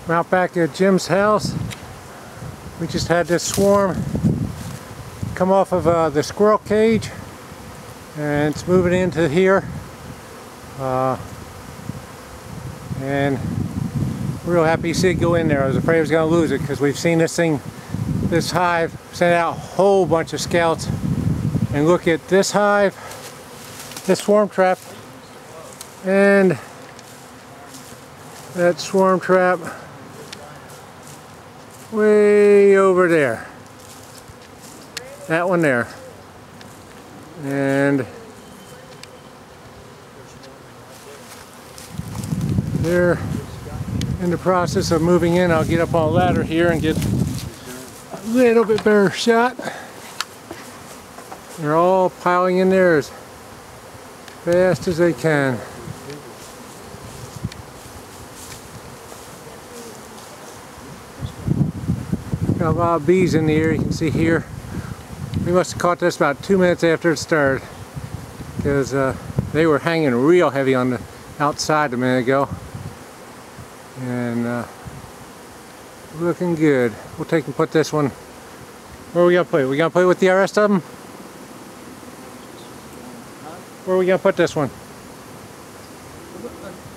I'm out back at Jim's house. We just had this swarm come off of the squirrel cage, and it's moving into here. And real happy to see it go in there. I was afraid I was going to lose it because we've seen this thing, this hive, send out a whole bunch of scouts. And look at this hive, this swarm trap, and that swarm trap way over there. That one there. And they're in the process of moving in. I'll get up on a ladder here and get a little bit better shot. They're all piling in there as fast as they can. Got a lot of bees in the air, you can see here. We must have caught this about 2 minutes after it started, because they were hanging real heavy on the outside a minute ago. And looking good. We'll take and put this one. Where are we gonna put it? We gonna put it with the rest of them? Where are we gonna put this one?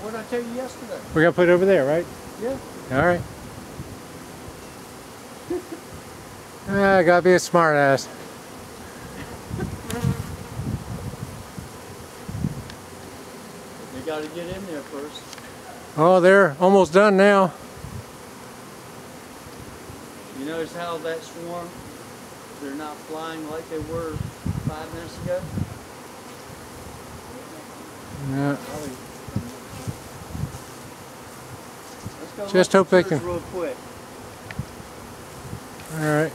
What did I tell you yesterday? We're gonna put it over there, right? Yeah. All right. I gotta be a smart ass. You gotta get in there first. Oh, they're almost done now. You notice how that swarm, they're not flying like they were 5 minutes ago? Yeah. Let's go Just hope they can. Real quick. All right.